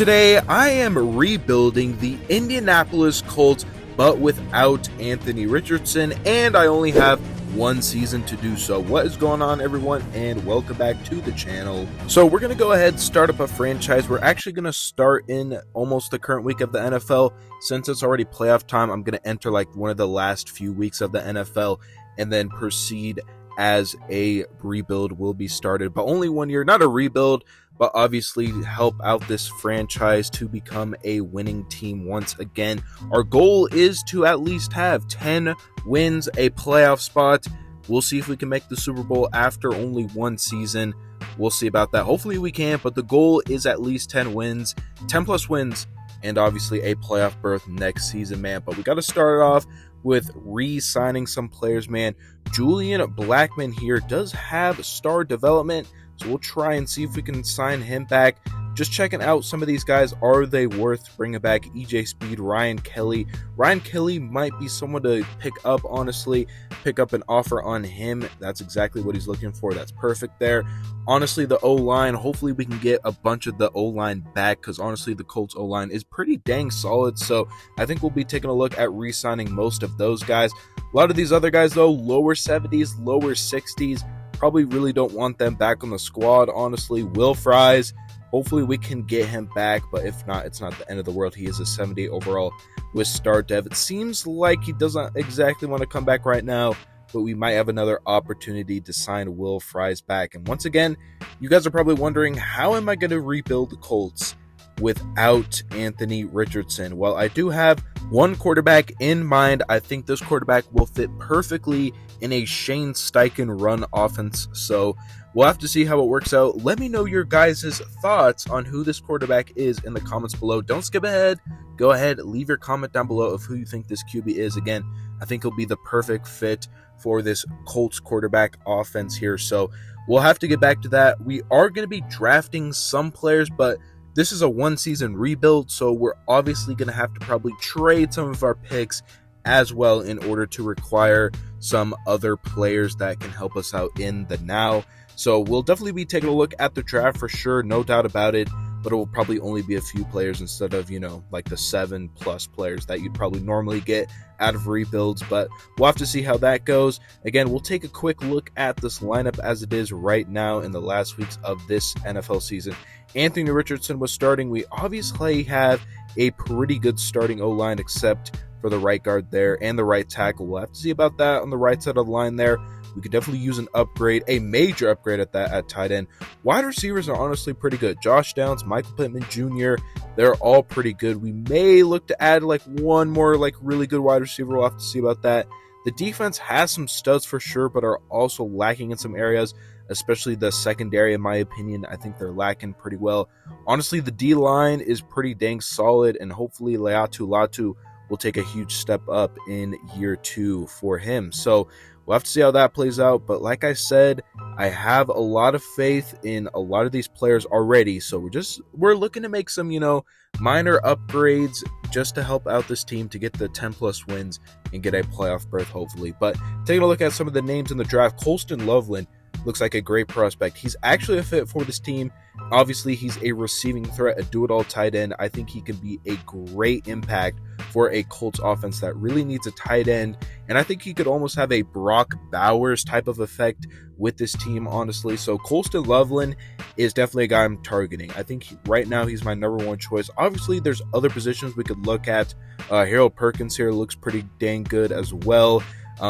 today I am rebuilding the Indianapolis Colts, but without Anthony Richardson, and I only have one season to do so. What is going on, everyone, and welcome back to the channel. So we're going to go ahead and start up a franchise. We're actually going to start in almost the current week of the NFL. Since it's already playoff time, I'm going to enter like one of the last few weeks of the NFL and then proceed as a rebuild will be started, but only 1 year, not a rebuild, but obviously help out this franchise to become a winning team once again. Our goal is to at least have 10 wins, a playoff spot. We'll see if we can make the Super Bowl after only one season. We'll see about that. Hopefully we can, but the goal is at least 10 wins, 10 plus wins, and obviously a playoff berth next season, man. But we got to start it off with re-signing some players, man. Julian Blackmon here does have star development, so we'll try and see if we can sign him back. Just checking out some of these guys. Are they worth bringing back? EJ Speed, Ryan Kelly. Ryan Kelly might be someone to pick up, honestly. Pick up an offer on him. That's exactly what he's looking for. That's perfect there. Honestly, the O-line, hopefully we can get a bunch of the O-line back, because honestly, the Colts O-line is pretty dang solid. So I think we'll be taking a look at re-signing most of those guys. A lot of these other guys, though, lower 70s, lower 60s. Probably really don't want them back on the squad, honestly. Will Fries, hopefully we can get him back, but if not, it's not the end of the world. He is a 70 overall with star dev. It seems like he doesn't exactly want to come back right now, but we might have another opportunity to sign Will Fries back. And once again, you guys are probably wondering, how am I going to rebuild the Colts without Anthony Richardson? Well, I do have one quarterback in mind. I think this quarterback will fit perfectly in a Shane Steichen run offense, so we'll have to see how it works out. Let me know your guys' thoughts on who this quarterback is in the comments below. Don't skip ahead. Go ahead, leave your comment down below of who you think this QB is. Again, I think he'll be the perfect fit for this Colts quarterback offense here, so we'll have to get back to that. We are going to be drafting some players, but this is a one-season rebuild, so we're obviously going to have to probably trade some of our picks as well in order to require some other players that can help us out in the now. So we'll definitely be taking a look at the draft for sure, no doubt about it, but it will probably only be a few players instead of, like the 7+ players that you'd probably normally get out of rebuilds, but we'll have to see how that goes. Again, we'll take a quick look at this lineup as it is right now in the last weeks of this NFL season. Anthony Richardson was starting. We obviously have a pretty good starting O-line except for the right guard there and the right tackle. We'll have to see about that on the right side of the line there. We could definitely use an upgrade, a major upgrade at that at tight end. Wide receivers are honestly pretty good. Josh Downs, Michael Pittman Jr., they're all pretty good. We may look to add like one more like really good wide receiver. We'll have to see about that. The defense has some studs for sure, but are also lacking in some areas, especially the secondary, in my opinion. I think they're lacking pretty well. Honestly, the D-line is pretty dang solid, and hopefully Laiatu Latu will take a huge step up in year 2 for him. So we'll have to see how that plays out. But like I said, I have a lot of faith in a lot of these players already. So we're looking to make some, minor upgrades just to help out this team to get the 10+ wins and get a playoff berth, hopefully. But taking a look at some of the names in the draft, Colston Loveland looks like a great prospect. He's actually a fit for this team. Obviously, he's a receiving threat, a do-it-all tight end. I think he can be a great impact for a Colts offense that really needs a tight end. And I think he could almost have a Brock Bowers type of effect with this team, honestly. So Colston Loveland is definitely a guy I'm targeting. I think right now he's my number one choice. Obviously, there's other positions we could look at. Harold Perkins here looks pretty dang good as well.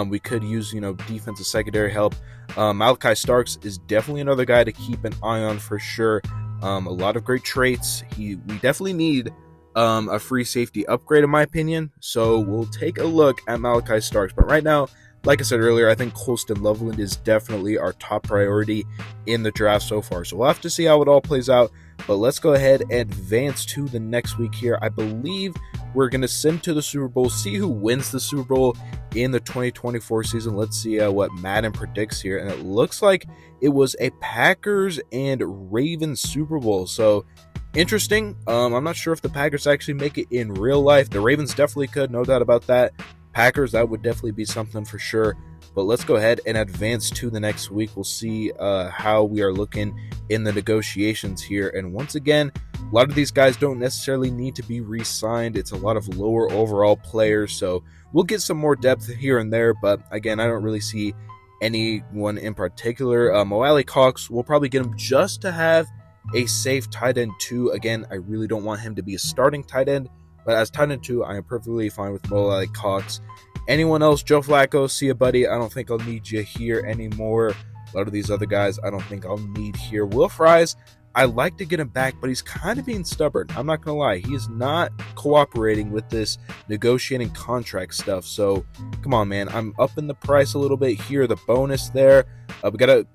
We could use, defensive secondary help. Malachi Starks is definitely another guy to keep an eye on for sure. A lot of great traits. We definitely need a free safety upgrade, in my opinion. So we'll take a look at Malachi Starks. But right now, like I said earlier, I think Colston Loveland is definitely our top priority in the draft so far. So we'll have to see how it all plays out. But let's go ahead and advance to the next week here. I believe we're going to sim to the Super Bowl, see who wins the Super Bowl in the 2024 season. Let's see what Madden predicts here. And it looks like it was a Packers and Ravens Super Bowl. So interesting. I'm not sure if the Packers actually make it in real life. The Ravens definitely could, no doubt about that. Packers, that would definitely be something for sure. But let's go ahead and advance to the next week. We'll see how we are looking in the negotiations here. And once again, A lot of these guys don't necessarily need to be re-signed. It's a lot of lower overall players, so we'll get some more depth here and there, but again, I don't really see anyone in particular. Mo Alley Cox, we'll probably get him just to have a safe tight end 2. Again, I really don't want him to be a starting tight end, but as tight end 2, I am perfectly fine with Mo Alley Cox. Anyone else? Joe Flacco, see ya, buddy. I don't think I'll need you here anymore. A lot of these other guys, I don't think I'll need here. Will Fries, I like to get him back, but he's kind of being stubborn. I'm not going to lie. He is not cooperating with this negotiating contract stuff. So, come on, man. I'm upping the price a little bit here. The bonus there. We got to,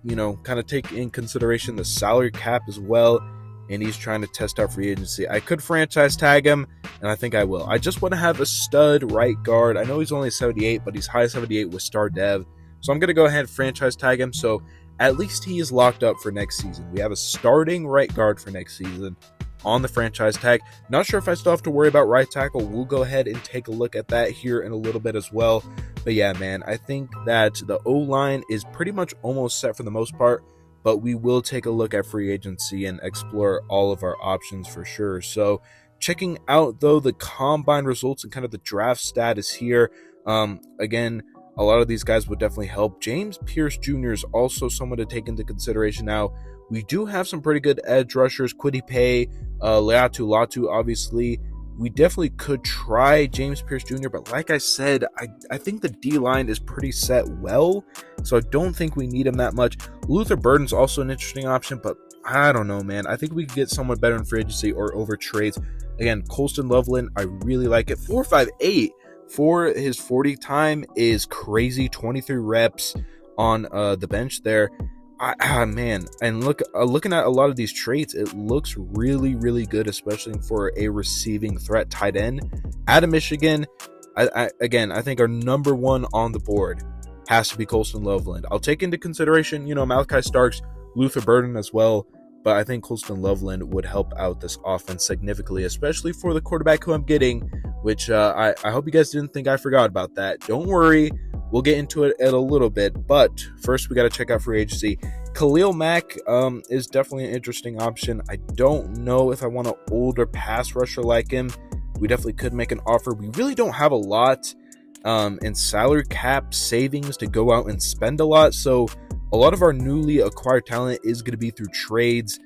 kind of take in consideration the salary cap as well. And he's trying to test out free agency. I could franchise tag him, and I think I will. I just want to have a stud right guard. I know he's only 78, but he's high 78 with star dev. So I'm going to go ahead and franchise tag him. So at least he is locked up for next season. We have a starting right guard for next season on the franchise tag. Not sure if I still have to worry about right tackle. We'll go ahead and take a look at that here in a little bit as well. But yeah, man, I think that the O-line is pretty much almost set for the most part. But we will take a look at free agency and explore all of our options for sure. So checking out, though, the combine results and kind of the draft status here. Again, a lot of these guys would definitely help. James Pierce Jr. is also someone to take into consideration now. We do have some pretty good edge rushers. Kwity Paye, Leatu Latu, obviously. We definitely could try James Pierce Jr., but like I said, I think the D-line is pretty set well, so I don't think we need him that much. Luther Burden's also an interesting option, but I don't know, man. I think we could get someone better in free agency or over trades. Again, Colston Loveland, I really like it. 4.58 for his 40 time is crazy. 23 reps on the bench there. Man, and looking at a lot of these traits, it looks really, really good, especially for a receiving threat tight end. Out of Michigan, I think our number one on the board has to be Colston Loveland. I'll take into consideration, Malachi Starks, Luther Burden as well, but I think Colston Loveland would help out this offense significantly, especially for the quarterback who I'm getting, which I hope you guys didn't think I forgot about that. Don't worry. We'll get into it in a little bit, but first we got to check out free agency. Khalil Mack is definitely an interesting option. I don't know if I want an older pass rusher like him. We definitely could make an offer. We really don't have a lot in salary cap savings to go out and spend a lot, so a lot of our newly acquired talent is going to be through trades.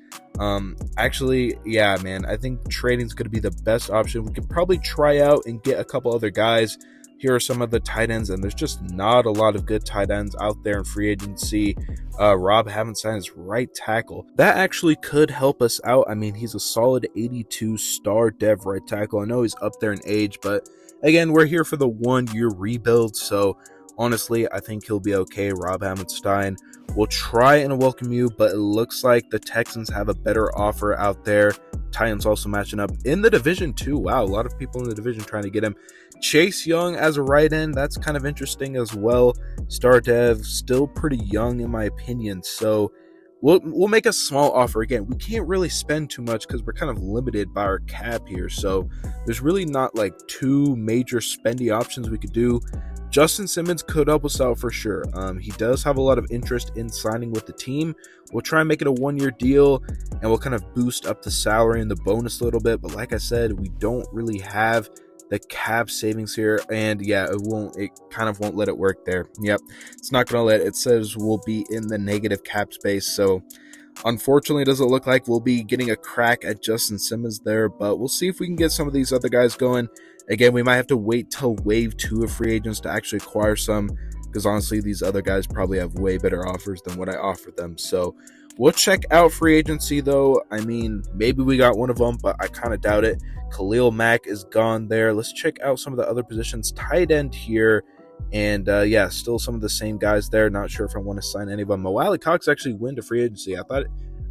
Actually, yeah, man, I think trading is going to be the best option. We could probably try out and get a couple other guys. Here are some of the tight ends, and there's just not a lot of good tight ends out there in free agency. Rob Havenstein is right tackle. That actually could help us out. I mean, he's a solid 82 star dev right tackle. I know he's up there in age, but again, we're here for the 1-year rebuild, so honestly, I think he'll be okay. Rob Havenstein. We'll try and welcome you, but it looks like the Texans have a better offer out there. Titans also matching up in the division too. Wow, a lot of people in the division trying to get him. Chase Young as a right end, that's kind of interesting as well. Star Dev, still pretty young in my opinion, so we'll make a small offer. Again, we can't really spend too much because we're kind of limited by our cap here, so there's really not like two major spendy options we could do. Justin Simmons could help us out for sure. He does have a lot of interest in signing with the team. We'll try and make it a 1-year deal, and we'll kind of boost up the salary and the bonus a little bit. But like I said, we don't really have the cap savings here, and yeah, it kind of won't let it work there. Yep, it's not gonna let it. Says we'll be in the negative cap space, so unfortunately it doesn't look like we'll be getting a crack at Justin Simmons there, but we'll see if we can get some of these other guys going. Again, we might have to wait till wave 2 of free agents to actually acquire some, because honestly these other guys probably have way better offers than what I offered them. So we'll check out free agency though. I mean, maybe we got one of them, but I kind of doubt it. Khalil Mack is gone there. Let's check out some of the other positions. Tight end here, and yeah, still some of the same guys there. Not sure if I want to sign any of them. Mo Alley Cox actually went to free agency. I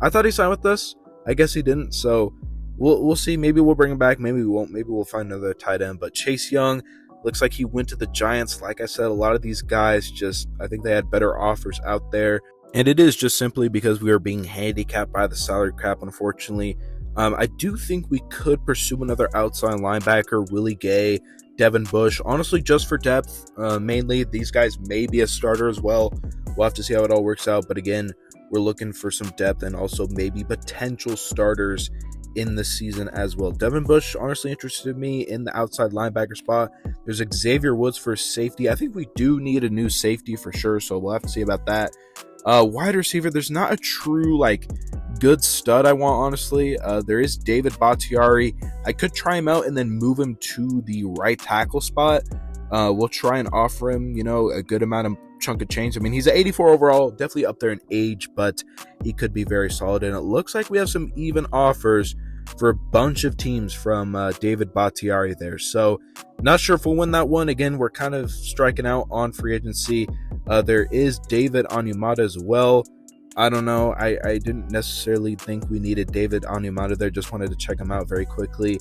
thought he signed with us. I guess he didn't, so we'll see. Maybe we'll bring him back, maybe we won't. Maybe we'll find another tight end. But Chase Young looks like he went to the Giants. Like I said, a lot of these guys I think they had better offers out there, and it is just simply because we are being handicapped by the salary cap, unfortunately. I do think we could pursue another outside linebacker, Willie Gay, Devin Bush, honestly just for depth. Mainly these guys may be a starter as well. We'll have to see how it all works out, but again, we're looking for some depth and also maybe potential starters in the season as well. Devin Bush honestly interested me in the outside linebacker spot. There's Xavier Woods for safety. I think we do need a new safety for sure, so we'll have to see about that. Wide receiver, there's not a true good stud I want, honestly. There is David Bakhtiari. I could try him out and then move him to the right tackle spot. We'll try and offer him, a good amount of chunk of change. I mean, he's an 84 overall, definitely up there in age, but he could be very solid. And it looks like we have some even offers for a bunch of teams from David Bakhtiari there. So not sure if we'll win that one. Again, we're kind of striking out on free agency. There is David Onyemata as well. I don't know. I didn't necessarily think we needed David Onyemata there. Just wanted to check him out very quickly.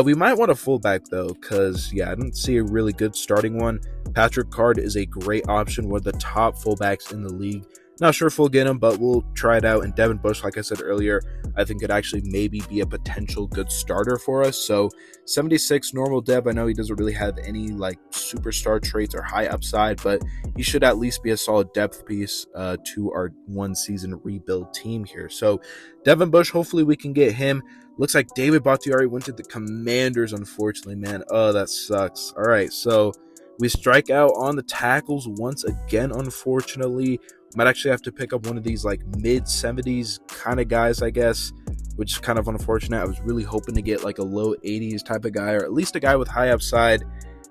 We might want a fullback, though, because, I didn't see a really good starting one. Patrick Card is a great option. One of the top fullbacks in the league. Not sure if we'll get him, but we'll try it out. And Devin Bush, like I said earlier, I think could actually maybe be a potential good starter for us. So 76 normal dev. I know he doesn't really have any superstar traits or high upside, but he should at least be a solid depth piece to our one season rebuild team here. So Devin Bush, hopefully we can get him. Looks like David Bakhtiari went to the Commanders, unfortunately, man. Oh, that sucks. All right, so we strike out on the tackles once again, unfortunately. Might actually have to pick up one of these mid-70s kind of guys, I guess, which is kind of unfortunate. I was really hoping to get a low 80s type of guy, or at least a guy with high upside.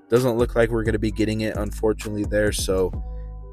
Doesn't look like we're going to be getting it, unfortunately, there. So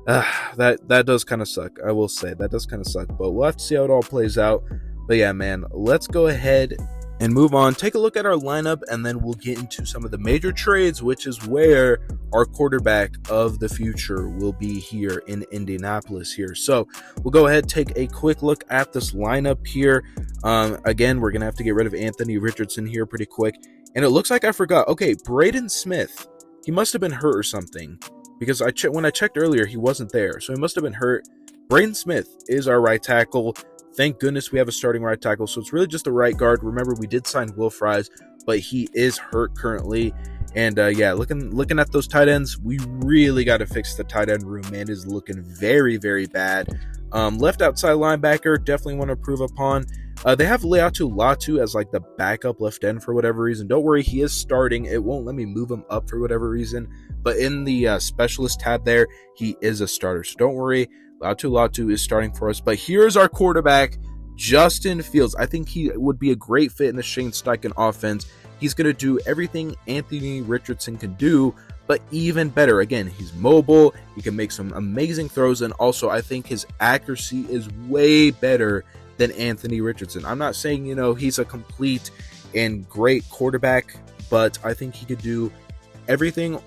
that does kind of suck. I will say that does kind of suck, but we'll have to see how it all plays out. But yeah, man, let's go ahead and move on. Take a look at our lineup, and then we'll get into some of the major trades, which is where our quarterback of the future will be here in Indianapolis here. So we'll go ahead, take a quick look at this lineup here. Again, we're going to have to get rid of Anthony Richardson here pretty quick. And it looks like I forgot. Okay, Braden Smith, he must have been hurt or something, because when I checked earlier, he wasn't there. So he must have been hurt. Braden Smith is our right tackle. Thank goodness we have a starting right tackle. So it's really just a right guard. Remember, we did sign Will Fries, but he is hurt currently. And looking at those tight ends, we really got to fix the tight end room, man. It is looking very, very bad. Left outside linebacker, definitely want to improve upon. They have Leatu Latu as the backup left end for whatever reason. Don't worry, he is starting. It won't let me move him up for whatever reason. But in the specialist tab there, he is a starter. So don't worry. Latu is starting for us. But here's our quarterback, Justin Fields. I think he would be a great fit in the Shane Steichen offense. He's going to do everything Anthony Richardson can do, but even better. Again, he's mobile. He can make some amazing throws. And also, I think his accuracy is way better than Anthony Richardson. I'm not saying, he's a complete and great quarterback, but I think he could do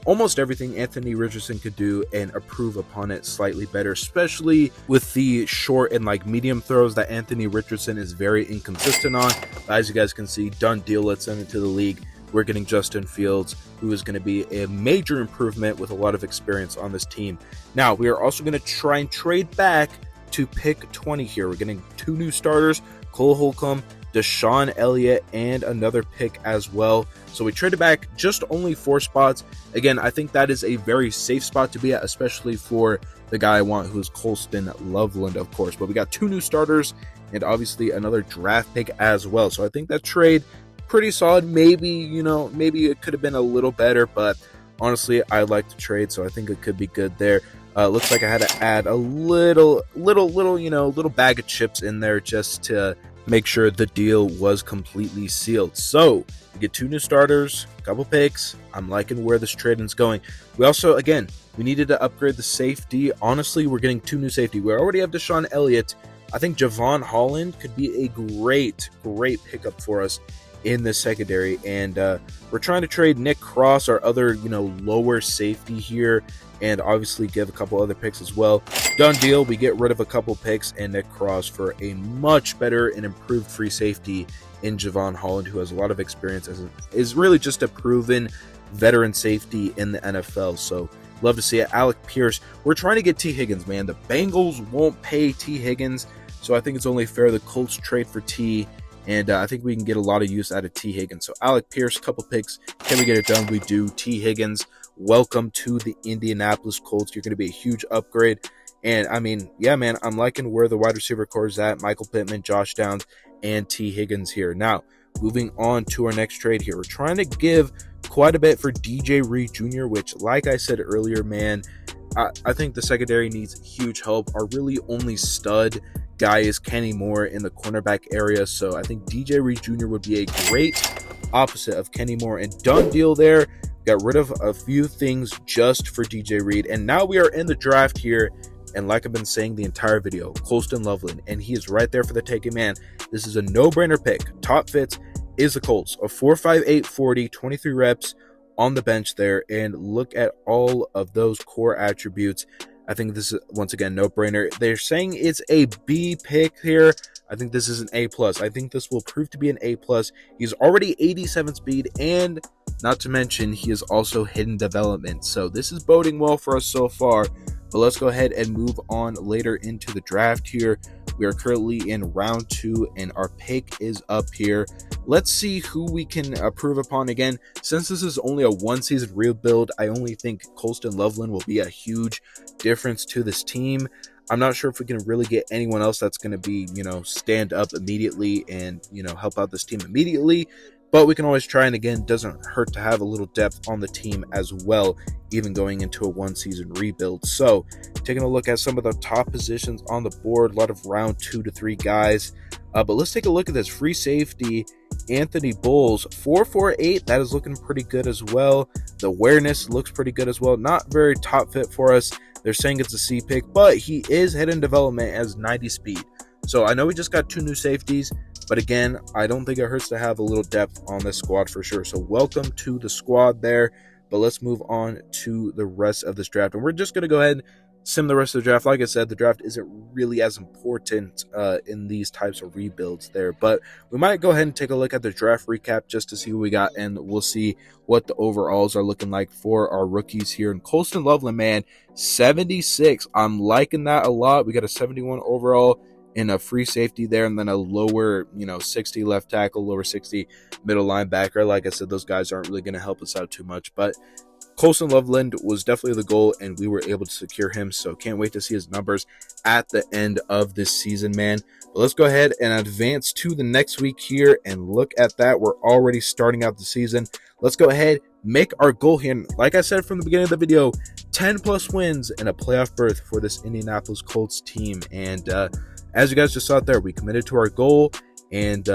almost everything Anthony Richardson could do and improve upon it slightly better, especially with the short and medium throws that Anthony Richardson is very inconsistent on. As you guys can see, done deal. Let's send it to the league. We're getting Justin Fields, who is going to be a major improvement with a lot of experience on this team. Now, we are also going to try and trade back to pick 20 here. We're getting 2 new starters, Cole Holcomb, Deshaun Elliott, and another pick as well. So we traded back just only 4 spots. Again, I think that is a very safe spot to be at, especially for the guy I want, who's Colston Loveland, of course. But we got 2 new starters and obviously another draft pick as well. So I think that trade pretty solid. Maybe it could have been a little better, but honestly, I like to trade, so I think it could be good there. Looks like I had to add a little bag of chips in there just to make sure the deal was completely sealed. So we get 2 new starters, a couple picks. I'm liking where this trading's going. We also, again, we needed to upgrade the safety. Honestly, we're getting 2 new safety. We already have Deshaun Elliott. I think Javon Holland could be a great pickup for us in the secondary. And we're trying to trade Nick Cross, our other, lower safety here, and obviously give a couple other picks as well. Done deal. We get rid of a couple picks and Nick Cross for a much better and improved free safety in Javon Holland, who has a lot of experience, is really just a proven veteran safety in the NFL. So love to see it. Alec Pierce. We're trying to get T. Higgins, man. The Bengals won't pay T. Higgins, so I think it's only fair the Colts trade for T. And I think we can get a lot of use out of T. Higgins. So Alec Pierce, couple picks. Can we get it done? We do. T. Higgins, welcome to the Indianapolis Colts. You're going to be a huge upgrade. And I mean, yeah, man, I'm liking where the wide receiver core is at. Michael Pittman, Josh Downs, and T. Higgins here. Now, moving on to our next trade here. We're trying to give quite a bit for DJ Reed Jr., which, like I said earlier, man, I think the secondary needs huge help. Our really only stud guy is Kenny Moore in the cornerback area, so I think DJ Reed Jr. would be a great opposite of Kenny Moore, and done deal there. Got rid of a few things just for DJ Reed, and now we are in the draft here. And like I've been saying the entire video, Colston Loveland, and he is right there for the taking, man. This is a no-brainer pick. Top fits is the Colts. A 4.58 40, 23 reps on the bench there, and look at all of those core attributes. I think this is, once again, no-brainer. They're saying it's a B pick here. I think this is an A+. I think this will prove to be an A+. He's already 87 speed, and not to mention, he is also hidden development. So this is boding well for us so far. But let's go ahead and move on later into the draft here. We are currently in round 2, and our pick is up here. Let's see who we can improve upon. Again, since this is only a one-season rebuild, I only think Colston Loveland will be a huge difference to this team. I'm not sure if we can really get anyone else that's going to be, stand up immediately and, help out this team immediately. But we can always try, and again, doesn't hurt to have a little depth on the team as well, even going into a one-season rebuild. So, taking a look at some of the top positions on the board, a lot of round 2 to 3 guys. But let's take a look at this free safety, Anthony Bowles, 4.48. That is looking pretty good as well. The awareness looks pretty good as well. Not very top fit for us. They're saying it's a C pick, but he is hidden development as 90 speed. So I know we just got 2 new safeties, but again, I don't think it hurts to have a little depth on this squad for sure. So welcome to the squad there. But let's move on to the rest of this draft. And we're just going to go ahead and sim the rest of the draft. Like I said, the draft isn't really as important in these types of rebuilds there. But we might go ahead and take a look at the draft recap just to see who we got. And we'll see what the overalls are looking like for our rookies here. And Colston Loveland, man, 76. I'm liking that a lot. We got a 71 overall in a free safety there, and then a lower, 60 left tackle, lower 60 middle linebacker. Like I said, those guys aren't really going to help us out too much, but Colston Loveland was definitely the goal, and we were able to secure him, so can't wait to see his numbers at the end of this season, man. But let's go ahead and advance to the next week here, and look at that. We're already starting out the season. Let's go ahead, make our goal here. Like I said from the beginning of the video, 10 plus wins and a playoff berth for this Indianapolis Colts team, and as you guys just saw it there, we committed to our goal, and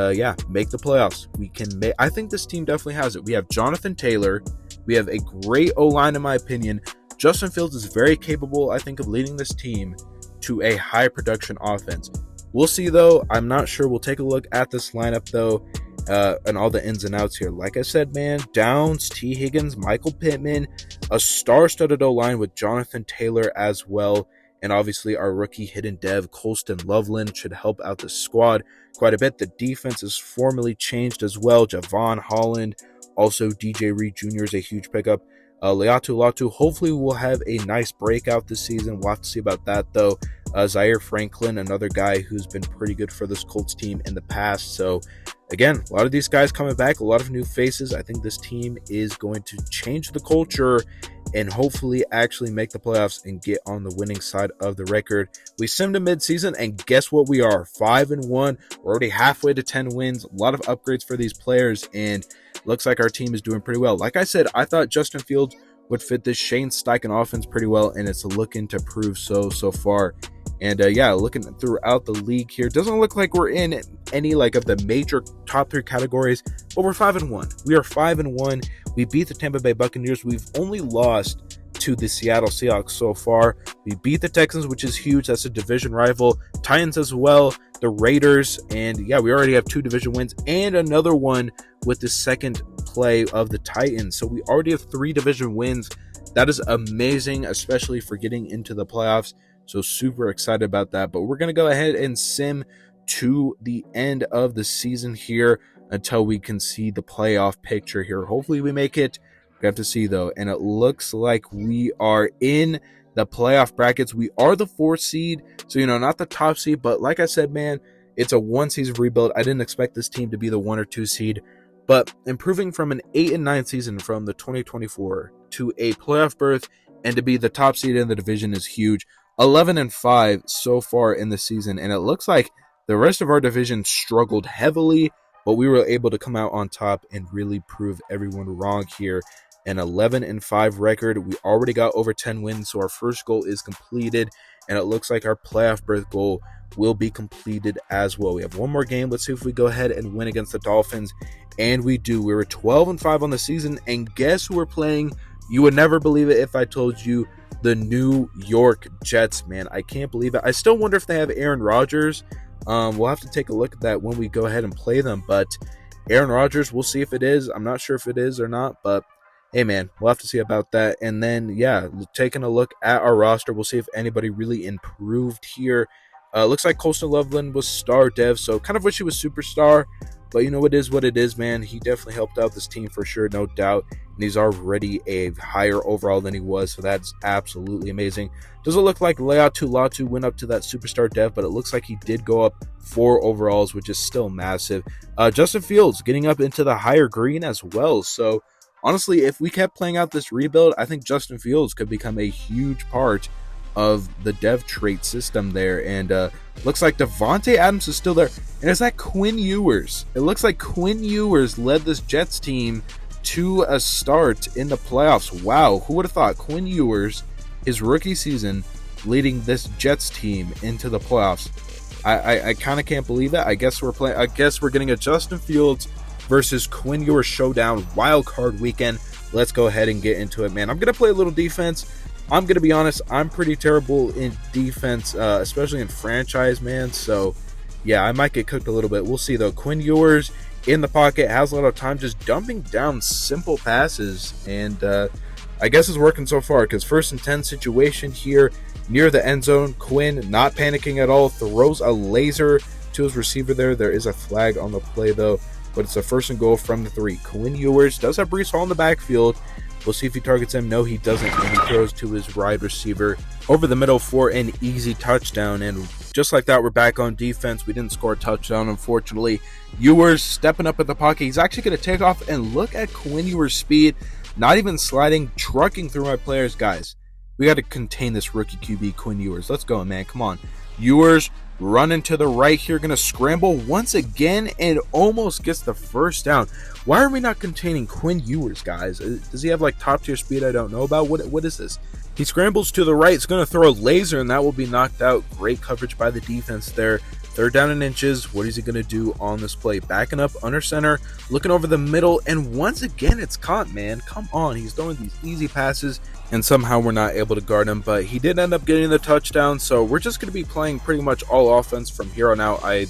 make the playoffs. We can make. I think this team definitely has it. We have Jonathan Taylor. We have a great O-line, in my opinion. Justin Fields is very capable, I think, of leading this team to a high production offense. We'll see, though. I'm not sure. We'll take a look at this lineup, though, and all the ins and outs here. Like I said, man, Downs, T. Higgins, Michael Pittman, a star-studded O-line with Jonathan Taylor as well. And obviously our rookie hidden dev, Colston Loveland, should help out the squad quite a bit. The defense is formally changed as well. Javon Holland, also DJ Reed Jr. is a huge pickup. Leatu Latu, hopefully we'll have a nice breakout this season. We'll have to see about that, though. Zaire Franklin, another guy who's been pretty good for this Colts team in the past. So, again, a lot of these guys coming back, a lot of new faces. I think this team is going to change the culture and hopefully actually make the playoffs and get on the winning side of the record. We simmed a midseason, and guess what we are? 5-1. We're already halfway to 10 wins. A lot of upgrades for these players, and looks like our team is doing pretty well. Like I said, I thought Justin Fields would fit this Shane Steichen offense pretty well, and it's looking to prove so far. And looking throughout the league here, doesn't look like we're in any of the major top 3 categories, but we're 5-1. We are 5-1. We beat the Tampa Bay Buccaneers. We've only lost to the Seattle Seahawks so far. We beat the Texans, which is huge. That's a division rival. Titans as well, the Raiders, and we already have 2 division wins and another one with the second play of the Titans. So we already have 3 division wins. That is amazing, especially for getting into the playoffs. So super excited about that. But we're going to go ahead and sim to the end of the season here until we can see the playoff picture here. Hopefully we make it. We have to see, though. And it looks like we are in the playoff brackets. We are the 4th seed. So, not the top seed. But like I said, man, it's a one-season rebuild. I didn't expect this team to be the 1 or 2 seed. But improving from an 8-9 season from the 2024 to a playoff berth and to be the top seed in the division is huge. 11-5 so far in the season. And it looks like the rest of our division struggled heavily. but we were able to come out on top and really prove everyone wrong here. An 11-5 record. We already got over 10 wins, so our first goal is completed, and it looks like our playoff berth goal will be completed as well. We have one more game. Let's see if we go ahead and win against the Dolphins, and we do. We were 12-5 on the season, and guess who we're playing? You would never believe it if I told you. The New York Jets, man. I can't believe it. I still wonder if they have Aaron Rodgers. We'll have to take a look at that when we go ahead and play them, but Aaron Rodgers, we'll see if it is. I'm not sure if it is or not, but hey, man, we'll have to see about that. And then, yeah, taking a look at our roster, we'll see if anybody really improved here. Looks like Colston Loveland was star dev, so kind of wish he was superstar. But, you know, it is what it is, man. He definitely helped out this team for sure, no doubt. And he's already a higher overall than he was, so that's absolutely amazing. Doesn't look like Leatu Latu went up to that superstar dev, but it looks like he did go up 4 overalls, which is still massive. Justin Fields getting up into the higher green as well. So, honestly, if we kept playing out this rebuild, I think Justin Fields could become a huge part of the dev trait system there. And looks like Devontae Adams is still there. And is that Quinn Ewers? It looks like Quinn Ewers led this Jets team to a start in the playoffs. Wow, who would have thought Quinn Ewers, his rookie season, leading this Jets team into the playoffs? I kind of can't believe it. I guess we're getting a Justin Fields versus Quinn Ewers showdown wild card weekend. Let's go ahead and get into it, man. I'm gonna play a little defense. I'm going to be honest, I'm pretty terrible in defense, especially in franchise, man. So, yeah, I might get cooked a little bit. We'll see, though. Quinn Ewers in the pocket, has a lot of time just dumping down simple passes. And I guess it's working so far because 1st and 10 situation here near the end zone. Quinn, not panicking at all, throws a laser to his receiver there. There is a flag on the play, though, but it's a 1st and goal from the 3. Quinn Ewers does have Breece Hall in the backfield. We'll see if he targets him. No, he doesn't. And he throws to his wide receiver over the middle for an easy touchdown. And just like that, we're back on defense. We didn't score a touchdown, unfortunately. Ewers stepping up at the pocket. He's actually going to take off, and look at Quinn Ewers' speed. Not even sliding, trucking through my players. Guys, we got to contain this rookie QB, Quinn Ewers. Let's go, man. Come on. Ewers running to the right here. Going to scramble once again and almost gets the 1st down. Why are we not containing Quinn Ewers, guys? Does he have like top tier speed I don't know about? What is this? He scrambles to the right. He's going to throw a laser, and that will be knocked out. Great coverage by the defense there. 3rd down and inches. What is he going to do on this play? Backing up under center, looking over the middle, and once again it's caught, man. Come on. He's throwing these easy passes, and somehow we're not able to guard him, but he did end up getting the touchdown, so we're just going to be playing pretty much all offense from here on out. I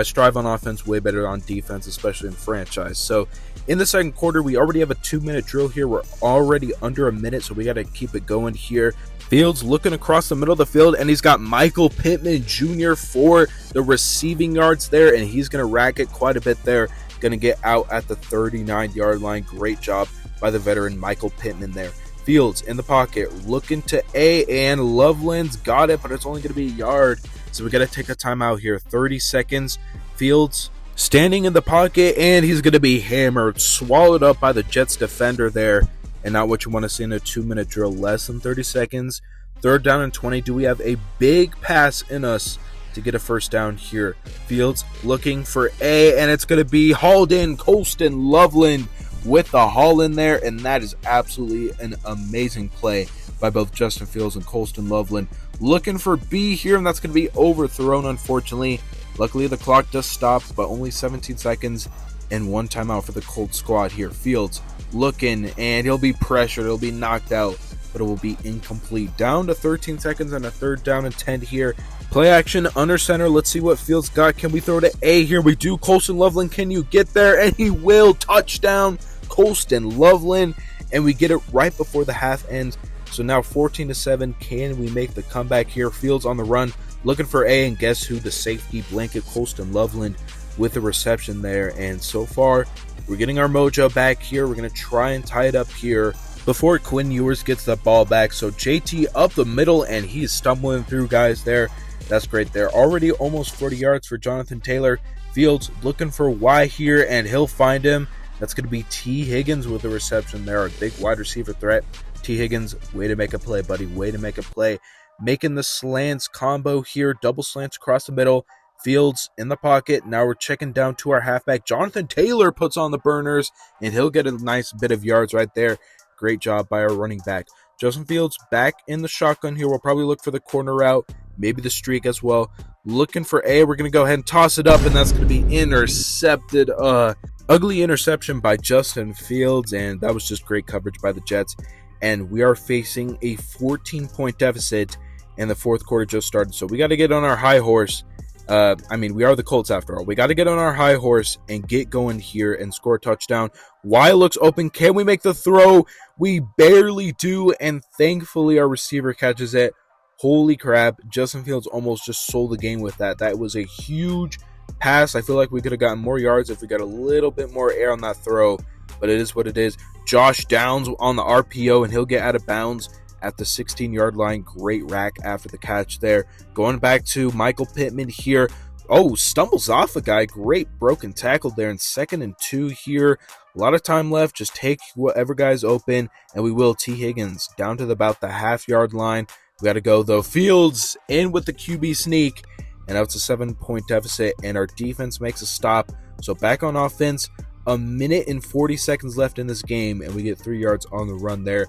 strive on offense, way better on defense, especially in franchise. So in the second quarter, we already have a 2-minute drill here. We're already under a minute, so we got to keep it going here. Fields looking across the middle of the field, and he's got Michael Pittman Jr. for the receiving yards there, and he's going to rack it quite a bit there. Going to get out at the 39-yard line. Great job by the veteran Michael Pittman there. Fields in the pocket, looking to A, and Loveland's got it, but it's only going to be a yard. So we got to take a timeout here. 30 seconds. Fields standing in the pocket, and he's going to be hammered, swallowed up by the Jets defender there. And not what you want to see in a 2-minute drill. Less than 30 seconds. 3rd down and 20. Do we have a big pass in us to get a 1st down here? Fields looking for A, and it's going to be hauled in. Colston Loveland with the haul in there, and that is absolutely an amazing play by both Justin Fields and Colston Loveland. Looking for B here, and that's going to be overthrown, unfortunately. Luckily, the clock just stopped, but only 17 seconds and 1 timeout for the Colts squad here. Fields looking, and he'll be pressured. He'll be knocked out, but it will be incomplete. Down to 13 seconds and a 3rd down and 10 here. Play action under center. Let's see what Fields got. Can we throw to A? Here we do. Colston Loveland, can you get there? And he will. Touchdown, Colston Loveland. And we get it right before the half ends. So now 14-7. Can we make the comeback here? Fields on the run, looking for A, and guess who? The safety blanket, Colston Loveland, with the reception there. And so far, we're getting our mojo back here. We're going to try and tie it up here before Quinn Ewers gets the ball back. So JT up the middle, and he's stumbling through guys there. That's great there. Already almost 40 yards for Jonathan Taylor. Fields looking for Y here, and he'll find him. That's going to be T. Higgins with the reception there, a big wide receiver threat. T. Higgins, way to make a play, buddy. Way to make a play. Making the slants combo here. Double slants across the middle. Fields in the pocket. Now we're checking down to our halfback. Jonathan Taylor puts on the burners, and he'll get a nice bit of yards right there. Great job by our running back. Justin Fields back in the shotgun here. We'll probably look for the corner route, maybe the streak as well. Looking for A. We're going to go ahead and toss it up, and that's going to be intercepted. Ugly interception by Justin Fields, and that was just great coverage by the Jets. And we are facing a 14-point deficit, and the fourth quarter just started. So we got to get on our high horse. We are the Colts after all. We got to get on our high horse and get going here and score a touchdown. Y looks open. Can we make the throw? We barely do, and thankfully our receiver catches it. Holy crap. Justin Fields almost just sold the game with that. That was a huge pass. I feel like we could have gotten more yards if we got a little bit more air on that throw, but it is what it is. Josh Downs on the RPO, and he'll get out of bounds at the 16-yard line. Great rack after the catch there. Going back to Michael Pittman here. Oh, stumbles off a guy. Great broken tackle there in 2nd and 2 here. A lot of time left. Just take whatever guy's open, and we will. T. Higgins down to about the half-yard line. We got to go, though. Fields in with the QB sneak, and now it's a 7-point deficit, and our defense makes a stop. So back on offense, a minute and 40 seconds left in this game, and we get 3 yards on the run there.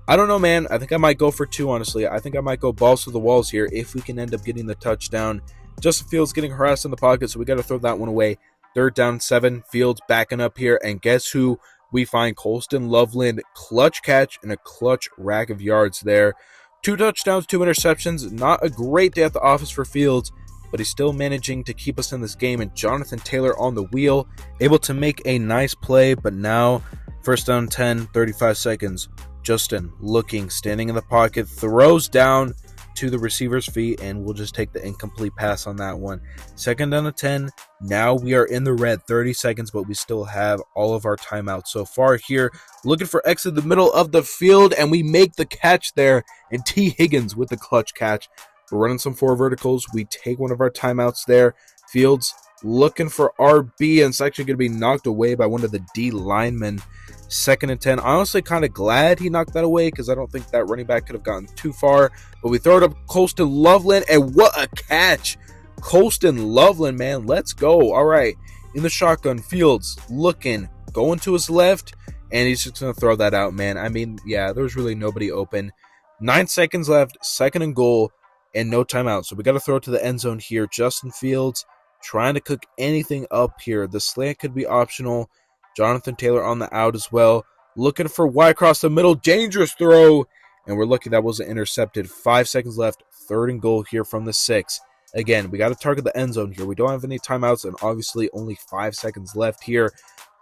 I don't know, man. I think I might go for 2, honestly. I think I might go balls to the walls here if we can end up getting the touchdown. Justin Fields getting harassed in the pocket, so we got to throw that one away. 3rd down 7. Fields backing up here, and guess who we find? Colston Loveland. Clutch catch and a clutch rack of yards there. 2 touchdowns, 2 interceptions. Not a great day at the office for Fields, but he's still managing to keep us in this game. And Jonathan Taylor on the wheel, able to make a nice play, but now 1st down 10, 35 seconds. Justin looking, standing in the pocket, throws down to the receiver's feet, and we'll just take the incomplete pass on that one. 2nd down 10. Now we are in the red, 30 seconds, but we still have all of our timeouts so far here. Looking for X in the middle of the field, and we make the catch there, and T. Higgins with the clutch catch. We're running some 4 verticals. We take one of our timeouts there. Fields looking for RB, and it's actually going to be knocked away by one of the D linemen. 2nd and 10. Honestly, kind of glad he knocked that away because I don't think that running back could have gotten too far. But we throw it up Colston Loveland, and what a catch. Colston Loveland, man. Let's go. All right. In the shotgun, Fields looking, going to his left, and he's just going to throw that out, man. I mean, yeah, there's really nobody open. 9 seconds left, 2nd and goal, and no timeout. So we got to throw it to the end zone here. Justin Fields trying to cook anything up here. The slant could be optional. Jonathan Taylor on the out as well. Looking for Y across the middle. Dangerous throw. And we're lucky that wasn't intercepted. 5 seconds left. 3rd and goal here from the 6. Again, we got to target the end zone here. We don't have any timeouts, and obviously only 5 seconds left here.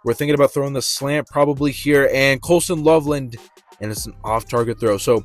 We're thinking about throwing the slant probably here. And Colston Loveland. And it's an off-target throw. So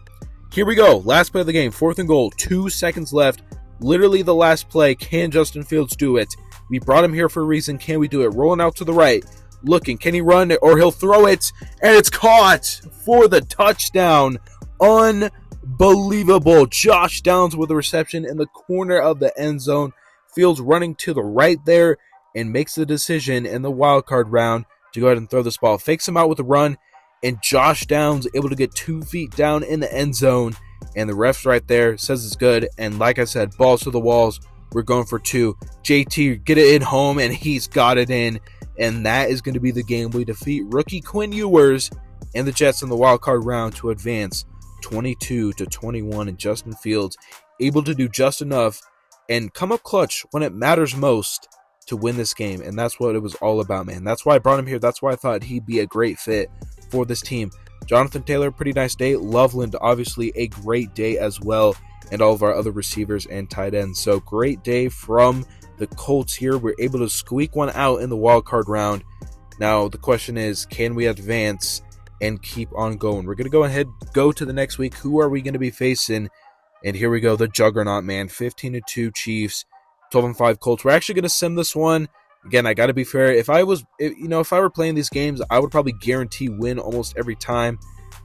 here we go. Last play of the game. 4th and goal. 2 seconds left. Literally the last play. Can Justin Fields do it? We brought him here for a reason. Can we do it? Rolling out to the right. Looking, can he run it, or he'll throw it, and it's caught for the touchdown. Unbelievable. Josh Downs with a reception in the corner of the end zone. Fields running to the right there and makes the decision in the wild card round to go ahead and throw this ball. Fakes him out with a run, and Josh Downs able to get 2 feet down in the end zone, and the ref's right there says it's good. And like I said, balls to the walls. We're going for 2. JT get it in home, and he's got it in. And that is going to be the game. We defeat rookie Quinn Ewers and the Jets in the wild card round to advance 22-21. And Justin Fields able to do just enough and come up clutch when it matters most to win this game. And that's what it was all about, man. That's why I brought him here. That's why I thought he'd be a great fit for this team. Jonathan Taylor, pretty nice day. Loveland, obviously a great day as well. And all of our other receivers and tight ends. So great day from the Colts here. We're able to squeak one out in the wild card round. Now the question is, can we advance and keep on going? We're going to go to the next week. Who are we going to be facing? And here we go, the juggernaut, man. 15-2 Chiefs, 12-5 Colts. We're actually going to sim this one. Again, I got to be fair. If I were playing these games, I would probably guarantee win almost every time.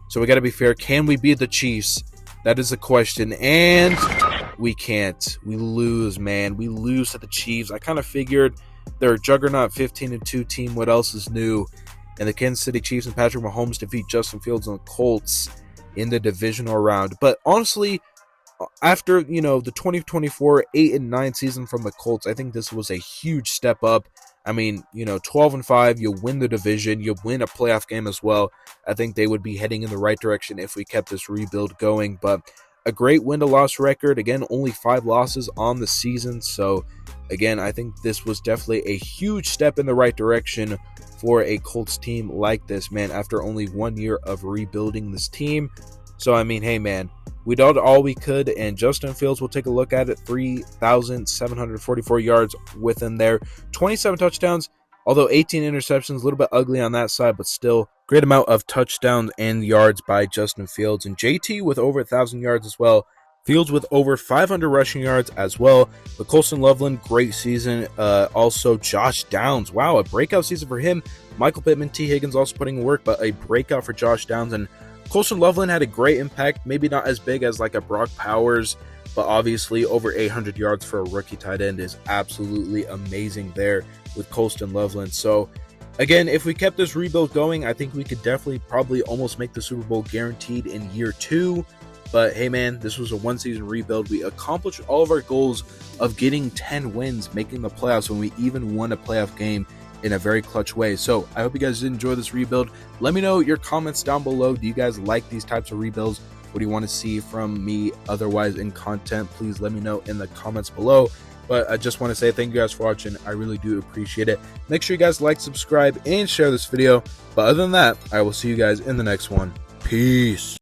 So we got to be fair. Can we beat the Chiefs? That is the question. And we can't. We lose, man. We lose to the Chiefs. I kind of figured they're a juggernaut 15-2 team. What else is new? And the Kansas City Chiefs and Patrick Mahomes defeat Justin Fields and the Colts in the divisional round. But honestly, after, the 2024 8-9 season from the Colts, I think this was a huge step up. I mean, 12-5, you win the division, you win a playoff game as well. I think they would be heading in the right direction if we kept this rebuild going. But a great win-to-loss record. Again, only 5 losses on the season. So, again, I think this was definitely a huge step in the right direction for a Colts team like this, man, after only 1 year of rebuilding this team. So, I mean, hey, man, we did all we could, and Justin Fields will take a look at it. 3,744 yards with him there. 27 touchdowns, although 18 interceptions, a little bit ugly on that side, but still great amount of touchdowns and yards by Justin Fields. And JT with over 1,000 yards as well. Fields with over 500 rushing yards as well. But Colston Loveland, great season. Also, Josh Downs. Wow, a breakout season for him. Michael Pittman, T. Higgins also putting in work, but a breakout for Josh Downs. And Colston Loveland had a great impact, maybe not as big as like a Brock Powers, but obviously over 800 yards for a rookie tight end is absolutely amazing there with Colston Loveland. So again, if we kept this rebuild going, I think we could definitely probably almost make the Super Bowl guaranteed in year 2. But hey man, this was a 1-season rebuild. We accomplished all of our goals of getting 10 wins, making the playoffs when we even won a playoff game in a very clutch way. So I hope you guys did enjoy this rebuild. Let me know your comments down below. Do you guys like these types of rebuilds? What do you want to see from me otherwise in content? Please let me know in the comments below. But I just want to say thank you guys for watching. I really do appreciate it. Make sure you guys like, subscribe, and share this video. But other than that, I will see you guys in the next one. Peace.